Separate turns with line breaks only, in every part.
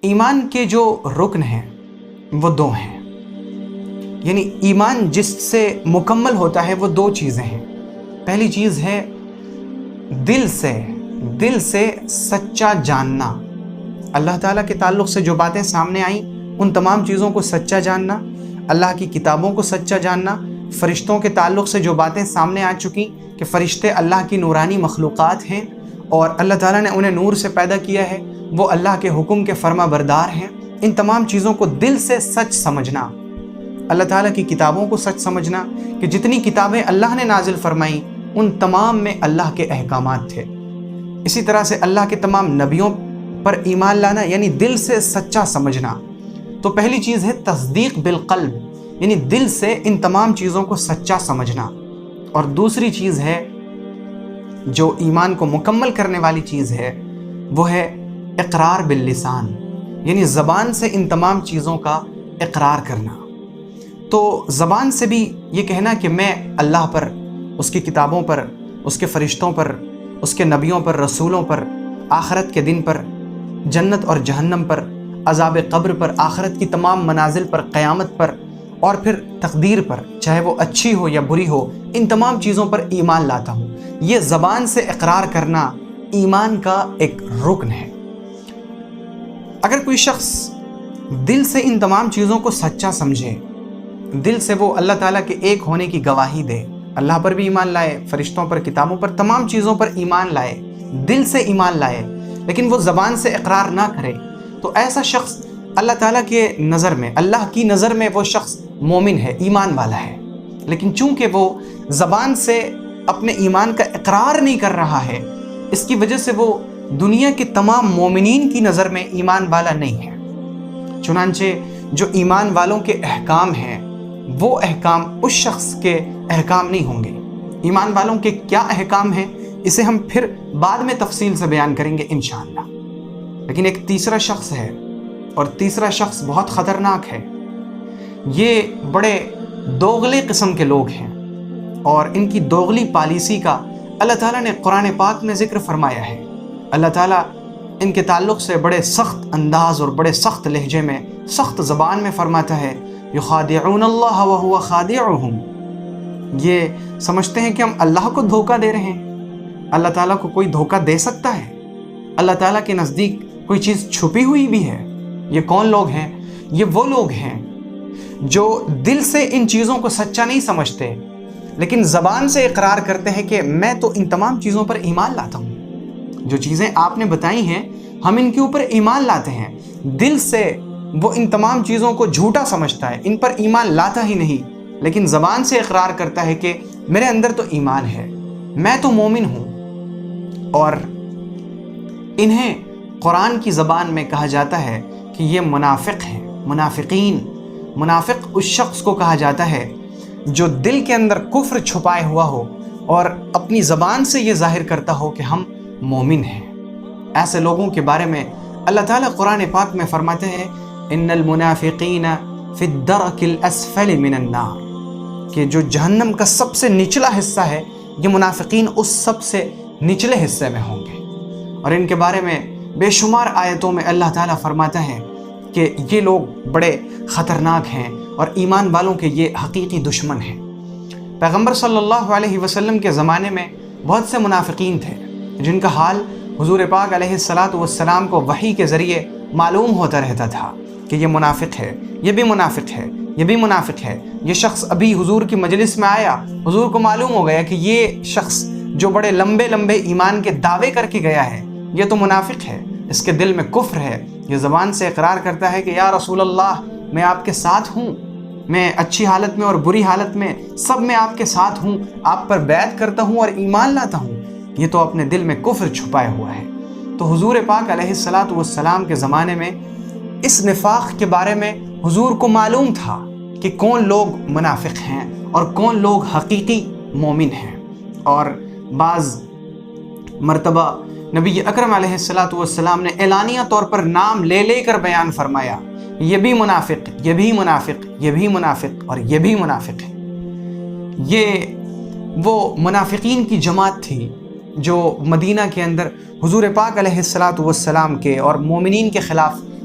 ایمان کے جو رکن ہیں وہ دو ہیں، یعنی ایمان جس سے مکمل ہوتا ہے وہ دو چیزیں ہیں۔ پہلی چیز ہے دل سے سچا جاننا، اللہ تعالیٰ کے تعلق سے جو باتیں سامنے آئیں ان تمام چیزوں کو سچا جاننا، اللہ کی کتابوں کو سچا جاننا، فرشتوں کے تعلق سے جو باتیں سامنے آ چکی کہ فرشتے اللہ کی نورانی مخلوقات ہیں اور اللہ تعالیٰ نے انہیں نور سے پیدا کیا ہے، وہ اللہ کے حکم کے فرما بردار ہیں، ان تمام چیزوں کو دل سے سچ سمجھنا، اللہ تعالیٰ کی کتابوں کو سچ سمجھنا کہ جتنی کتابیں اللہ نے نازل فرمائیں ان تمام میں اللہ کے احکامات تھے۔ اسی طرح سے اللہ کے تمام نبیوں پر ایمان لانا یعنی دل سے سچا سمجھنا۔ تو پہلی چیز ہے تصدیق بالقلب، یعنی دل سے ان تمام چیزوں کو سچا سمجھنا، اور دوسری چیز ہے جو ایمان کو مکمل کرنے والی چیز ہے وہ ہے اقرار باللسان، یعنی زبان سے ان تمام چیزوں کا اقرار کرنا۔ تو زبان سے بھی یہ کہنا کہ میں اللہ پر، اس کی کتابوں پر، اس کے فرشتوں پر، اس کے نبیوں پر، رسولوں پر، آخرت کے دن پر، جنت اور جہنم پر، عذاب قبر پر، آخرت کی تمام منازل پر، قیامت پر، اور پھر تقدیر پر، چاہے وہ اچھی ہو یا بری ہو، ان تمام چیزوں پر ایمان لاتا ہوں۔ یہ زبان سے اقرار کرنا ایمان کا ایک رکن ہے۔ اگر کوئی شخص دل سے ان تمام چیزوں کو سچا سمجھے، دل سے وہ اللہ تعالیٰ کے ایک ہونے کی گواہی دے، اللہ پر بھی ایمان لائے، فرشتوں پر، کتابوں پر، تمام چیزوں پر ایمان لائے، دل سے ایمان لائے، لیکن وہ زبان سے اقرار نہ کرے، تو ایسا شخص اللہ تعالیٰ کے نظر میں، اللہ کی نظر میں وہ شخص مومن ہے، ایمان والا ہے، لیکن چونکہ وہ زبان سے اپنے ایمان کا اقرار نہیں کر رہا ہے، اس کی وجہ سے وہ دنیا کے تمام مومنین کی نظر میں ایمان والا نہیں ہے۔ چنانچہ جو ایمان والوں کے احکام ہیں وہ احکام اس شخص کے احکام نہیں ہوں گے۔ ایمان والوں کے کیا احکام ہیں اسے ہم پھر بعد میں تفصیل سے بیان کریں گے انشاءاللہ۔ لیکن ایک تیسرا شخص ہے، اور تیسرا شخص بہت خطرناک ہے۔ یہ بڑے دوغلے قسم کے لوگ ہیں، اور ان کی دوغلی پالیسی کا اللہ تعالیٰ نے قرآن پاک میں ذکر فرمایا ہے۔ اللہ تعالیٰ ان کے تعلق سے بڑے سخت انداز اور بڑے سخت لہجے میں، سخت زبان میں فرماتا ہے، یخادعون اللہ وہو خادعہم، یہ سمجھتے ہیں کہ ہم اللہ کو دھوکہ دے رہے ہیں۔ اللہ تعالیٰ کو کوئی دھوکہ دے سکتا ہے؟ اللہ تعالیٰ کے نزدیک کوئی چیز چھپی ہوئی بھی ہے؟ یہ کون لوگ ہیں؟ یہ وہ لوگ ہیں جو دل سے ان چیزوں کو سچا نہیں سمجھتے، لیکن زبان سے اقرار کرتے ہیں کہ میں تو ان تمام چیزوں پر ایمان لاتا ہوں، جو چیزیں آپ نے بتائی ہیں ہم ان کے اوپر ایمان لاتے ہیں۔ دل سے وہ ان تمام چیزوں کو جھوٹا سمجھتا ہے، ان پر ایمان لاتا ہی نہیں، لیکن زبان سے اقرار کرتا ہے کہ میرے اندر تو ایمان ہے، میں تو مومن ہوں۔ اور انہیں قرآن کی زبان میں کہا جاتا ہے کہ یہ منافق ہیں، منافقین۔ منافق اس شخص کو کہا جاتا ہے جو دل کے اندر کفر چھپائے ہوا ہو اور اپنی زبان سے یہ ظاہر کرتا ہو کہ ہم مومن ہیں۔ ایسے لوگوں کے بارے میں اللہ تعالیٰ قرآن پاک میں فرماتے ہیں، ان المنافقین فی الدرک الاسفل من النار، کہ جو جہنم کا سب سے نچلا حصہ ہے یہ منافقین اس سب سے نچلے حصے میں ہوں گے۔ اور ان کے بارے میں بے شمار آیتوں میں اللہ تعالیٰ فرماتا ہے کہ یہ لوگ بڑے خطرناک ہیں اور ایمان والوں کے یہ حقیقی دشمن ہیں۔ پیغمبر صلی اللہ علیہ وسلم کے زمانے میں بہت سے منافقین تھے جن کا حال حضور پاک علیہ السلام کو وحی کے ذریعے معلوم ہوتا رہتا تھا کہ یہ منافق ہے، یہ بھی منافق ہے، یہ بھی منافق ہے۔ یہ شخص ابھی حضور کی مجلس میں آیا، حضور کو معلوم ہو گیا کہ یہ شخص جو بڑے لمبے لمبے ایمان کے دعوے کر کے گیا ہے یہ تو منافق ہے، اس کے دل میں کفر ہے، یہ زبان سے اقرار کرتا ہے کہ یا رسول اللہ میں آپ کے ساتھ ہوں، میں اچھی حالت میں اور بری حالت میں سب میں آپ کے ساتھ ہوں، آپ پر بیعت کرتا ہوں اور ایمان لاتا ہوں، یہ تو اپنے دل میں کفر چھپائے ہوا ہے۔ تو حضور پاک علیہ السلام کے زمانے میں اس نفاق کے بارے میں حضور کو معلوم تھا کہ کون لوگ منافق ہیں اور کون لوگ حقیقی مومن ہیں۔ اور بعض مرتبہ نبی اکرم علیہ السلام نے اعلانیہ طور پر نام لے لے کر بیان فرمایا، یہ بھی منافق، یہ بھی منافق، یہ بھی منافق اور یہ بھی منافق ہے۔ یہ وہ منافقین کی جماعت تھی جو مدینہ کے اندر حضور پاک علیہ السلام کے اور مومنین کے خلاف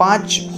5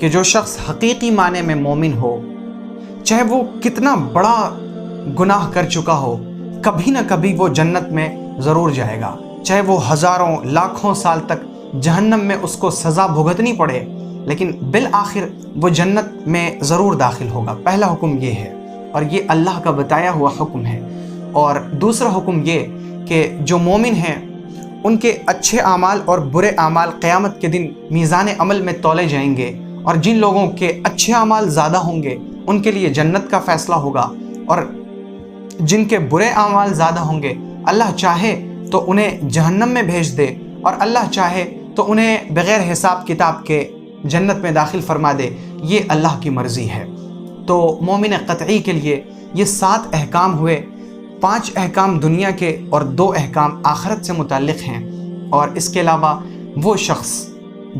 کہ جو شخص حقیقی معنی میں مومن ہو، چاہے وہ کتنا بڑا گناہ کر چکا ہو، کبھی نہ کبھی وہ جنت میں ضرور جائے گا، چاہے وہ ہزاروں لاکھوں سال تک جہنم میں اس کو سزا بھگتنی پڑے، لیکن بالآخر وہ جنت میں ضرور داخل ہوگا۔ پہلا حکم یہ ہے، اور یہ اللہ کا بتایا ہوا حکم ہے۔ اور دوسرا حکم یہ کہ جو مومن ہیں ان کے اچھے اعمال اور برے اعمال قیامت کے دن میزان عمل میں تولے جائیں گے، اور جن لوگوں کے اچھے اعمال زیادہ ہوں گے ان کے لیے جنت کا فیصلہ ہوگا، اور جن کے برے اعمال زیادہ ہوں گے اللہ چاہے تو انہیں جہنم میں بھیج دے، اور اللہ چاہے تو انہیں بغیر حساب کتاب کے جنت میں داخل فرما دے۔ یہ اللہ کی مرضی ہے۔ تو مومن قطعی کے لیے یہ 7 احکام ہوئے، 5 احکام دنیا کے اور 2 احکام آخرت سے متعلق ہیں۔ اور اس کے علاوہ وہ شخص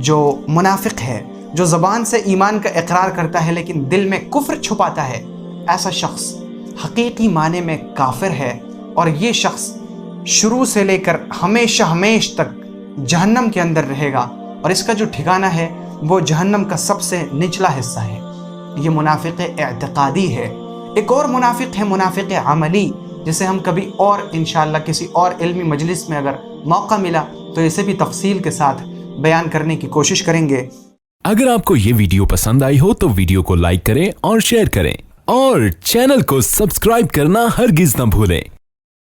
جو منافق ہے، جو زبان سے ایمان کا اقرار کرتا ہے لیکن دل میں کفر چھپاتا ہے، ایسا شخص حقیقی معنی میں کافر ہے، اور یہ شخص شروع سے لے کر ہمیشہ ہمیش تک جہنم کے اندر رہے گا، اور اس کا جو ٹھکانہ ہے وہ جہنم کا سب سے نچلا حصہ ہے۔ یہ منافق اعتقادی ہے۔ ایک اور منافق ہے منافق عملی، جسے ہم کبھی اور انشاءاللہ کسی اور علمی مجلس میں اگر موقع ملا تو اسے بھی تفصیل کے ساتھ بیان کرنے کی کوشش کریں گے۔
اگر آپ کو یہ ویڈیو پسند آئی ہو تو ویڈیو کو لائک کریں اور شیئر کریں، اور چینل کو سبسکرائب کرنا ہرگز نہ بھولیں۔